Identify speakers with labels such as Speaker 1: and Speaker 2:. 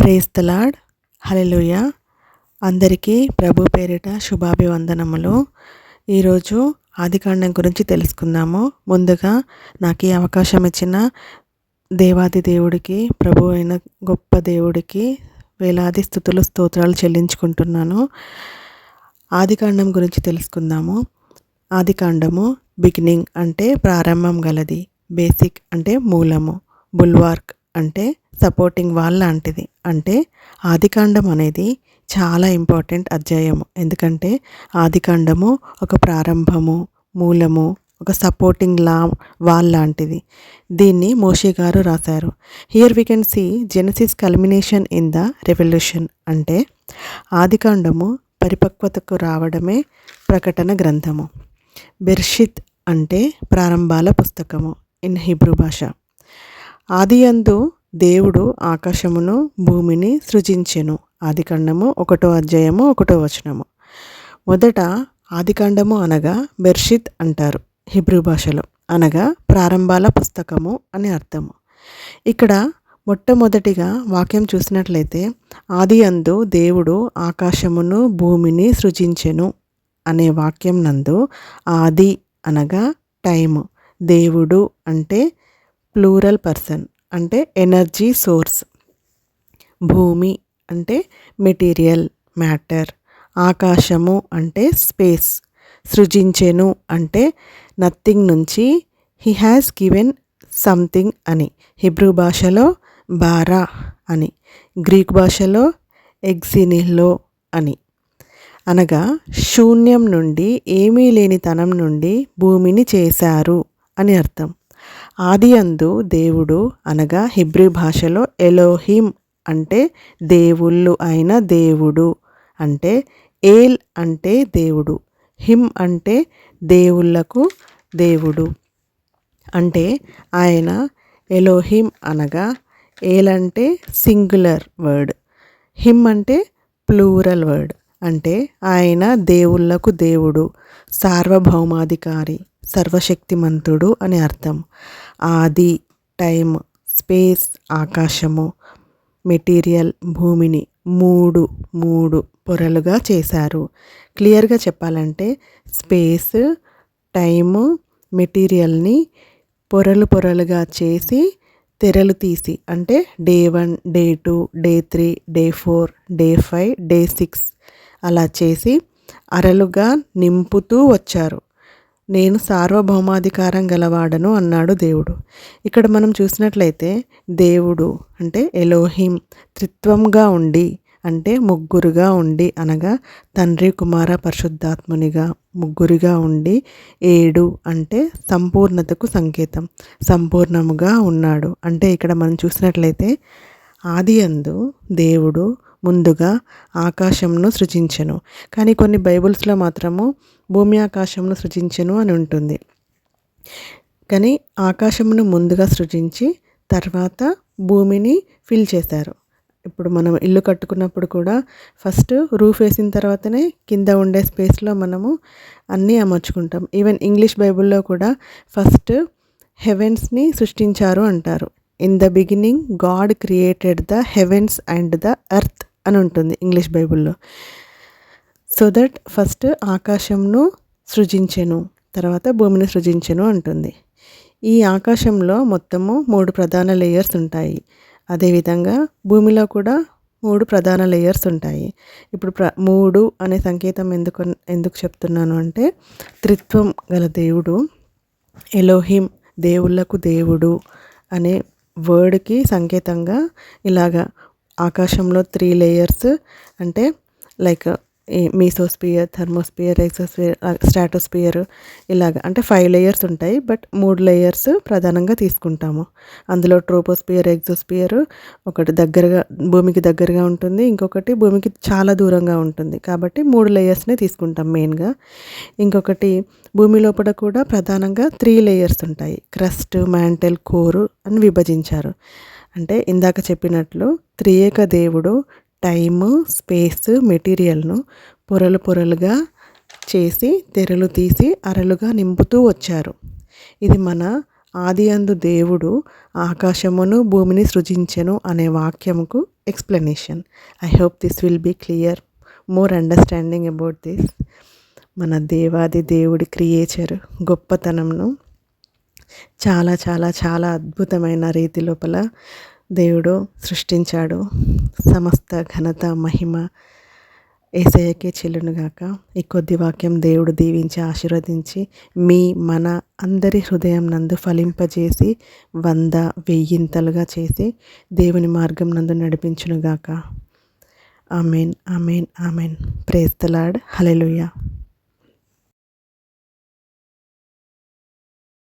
Speaker 1: Praise the Lord. హల్లెలూయా. అందరికీ ప్రభు పేరిట శుభాభివందనములు. ఈరోజు ఆదికాండం గురించి తెలుసుకుందాము. ముందుగా నాకు ఈ అవకాశం ఇచ్చిన దేవాది దేవుడికి, ప్రభు అయిన గొప్ప దేవుడికి వేలాది స్తుతులు స్తోత్రాలు చెల్లించుకుంటున్నాను. ఆదికాండం గురించి తెలుసుకుందాము. ఆదికాండము బిగినింగ్ అంటే ప్రారంభం గలది, బేసిక్ అంటే మూలము, బుల్వార్క్ అంటే సపోర్టింగ్ వాల్ లాంటిది. అంటే ఆదికాండం అనేది చాలా ఇంపార్టెంట్ అధ్యాయము. ఎందుకంటే ఆదికాండము ఒక ప్రారంభము, మూలము, ఒక సపోర్టింగ్ వాల్ లాంటిది. దీన్ని మోషే గారు రాశారు. Here we can see Genesis culmination in the revolution. అంటే ఆదికాండము పరిపక్వతకు రావడమే ప్రకటన గ్రంథము. బెర్షిత్ అంటే ప్రారంభాల పుస్తకము ఇన్ హీబ్రూ భాష. ఆదియందు దేవుడు ఆకాశమును భూమిని సృజించెను. ఆదికాండము 1వ అధ్యాయము 1వ వచనము. మొదట ఆదికాండము అనగా బెర్షిత్ అంటారు హిబ్రూ భాషలో, అనగా ప్రారంభాల పుస్తకము అని అర్థము. ఇక్కడ మొట్టమొదటిగా వాక్యం చూసినట్లయితే ఆదియందు దేవుడు ఆకాశమును భూమిని సృజించెను అనే వాక్యం నందు ఆది అనగా టైము, దేవుడు అంటే ప్లూరల్ పర్సన్ అంటే ఎనర్జీ సోర్స్, భూమి అంటే మెటీరియల్ మ్యాటర్, ఆకాశము అంటే స్పేస్, సృజించెను అంటే నథింగ్ నుంచి హీ హ్యాస్ గివెన్ సంథింగ్ అని. హిబ్రూ భాషలో బారా అని, గ్రీక్ భాషలో ఎగ్జినిలో అని, అనగా శూన్యం నుండి, ఏమీ లేని తనం నుండి భూమిని చేశారు అని అర్థం. ఆదియందు దేవుడు అనగా హిబ్రూ భాషలో ఎలోహిం అంటే దేవుళ్ళు అయిన దేవుడు. అంటే ఏల్ అంటే దేవుడు, హిమ్ అంటే దేవుళ్ళకు దేవుడు. అంటే ఆయన ఎలోహిం అనగా ఏల్ అంటే సింగులర్ వర్డ్, హిమ్ అంటే ప్లూరల్ వర్డ్. అంటే ఆయన దేవుళ్ళకు దేవుడు, సార్వభౌమాధికారి, సర్వశక్తిమంతుడు అని అర్థం. ఆది టైమ్, స్పేస్ ఆకాశము, మెటీరియల్ భూమిని మూడు పొరలుగా చేశారు. క్లియర్గా చెప్పాలంటే స్పేస్, టైము, మెటీరియల్ని పొరలుగా చేసి తెరలు తీసి, అంటే day 1, day 2, day 3, day 4, day 5, day 6 అలా చేసి అరలుగా నింపుతూ వచ్చారు. నేను సార్వభౌమాధికారం గలవాడను అన్నాడు దేవుడు. ఇక్కడ మనం చూసినట్లయితే దేవుడు అంటే ఎలోహిం త్రిత్వంగా ఉండి, అంటే ముగ్గురుగా ఉండి, అనగా తండ్రి కుమార పరిశుద్ధాత్మునిగా ముగ్గురుగా ఉండి, 7 అంటే సంపూర్ణతకు సంకేతం, సంపూర్ణముగా ఉన్నాడు. అంటే ఇక్కడ మనం చూసినట్లయితే ఆదియందు దేవుడు ముందుగా ఆకాశంను సృజించెను. కానీ కొన్ని బైబుల్స్లో మాత్రము భూమి ఆకాశంను సృజించెను అని ఉంటుంది. కానీ ఆకాశమును ముందుగా సృజించి తర్వాత భూమిని ఫిల్ చేశారు. ఇప్పుడు మనం ఇల్లు కట్టుకున్నప్పుడు కూడా ఫస్ట్ రూఫ్ వేసిన తర్వాతనే కింద ఉండే స్పేస్లో మనము అన్నీ అమర్చుకుంటాం. ఈవెన్ ఇంగ్లీష్ బైబుల్లో కూడా ఫస్ట్ హెవెన్స్ని సృష్టించారు అంటారు. In the beginning God created the heavens and the earth అని ఉంటుంది ఇంగ్లీష్ బైబుల్లో. సో దట్ ఫస్ట్ ఆకాశంను సృజించెను, తర్వాత భూమిని సృజించెను అంటుంది. ఈ ఆకాశంలో మొత్తము 3 ప్రధాన లేయర్స్ ఉంటాయి. అదేవిధంగా భూమిలో కూడా 3 ప్రధాన లేయర్స్ ఉంటాయి. ఇప్పుడు 3 అనే సంకేతం ఎందుకు చెప్తున్నాను అంటే త్రిత్వం గల దేవుడు ఎలోహిం, దేవుళ్ళకు దేవుడు అనే వర్డ్కి సంకేతంగా ఇలాగా ఆకాశంలో 3 లేయర్స్, అంటే like mesosphere, thermosphere, exosphere, stratosphere, ఇలాగ అంటే 5 లేయర్స్ ఉంటాయి. బట్ 3 లేయర్స్ ప్రధానంగా తీసుకుంటాము. అందులో ట్రోపోస్పియర్, ఎగ్జోస్పియర్ ఒకటి దగ్గరగా భూమికి దగ్గరగా ఉంటుంది, ఇంకొకటి భూమికి చాలా దూరంగా ఉంటుంది. కాబట్టి 3 లేయర్స్నే తీసుకుంటాం మెయిన్గా. ఇంకొకటి భూమి లోపల కూడా ప్రధానంగా 3 లేయర్స్ ఉంటాయి. క్రస్ట్, మ్యాంటల్, కోరు అని విభజించారు. అంటే ఇందాక చెప్పినట్లు త్రియేక దేవుడు టైము, స్పేస్, మెటీరియల్ను పొరలుగా చేసి తెరలు తీసి అరలుగా నింపుతూ వచ్చారు. ఇది మన ఆదియందు దేవుడు ఆకాశమును భూమిని సృజించెను అనే వాక్యముకు explanation. I hope this will be clear, more understanding about this. మన దేవాది దేవుడి క్రియేచర్ గొప్పతనంను చాలా చాలా చాలా అద్భుతమైన రీతి లోపల దేవుడు సృష్టించాడు. సమస్త ఘనత మహిమ యేసయ్యకే చెల్లునుగాక. ఈ కొద్ది వాక్యం దేవుడు దీవించి ఆశీర్వదించి మన అందరి హృదయం నందు ఫలింపజేసి 100 100ంతలుగా చేసి దేవుని మార్గం నందు నడిపించునుగాక. Amen, amen, amen. Praise the Lord. Hallelujah.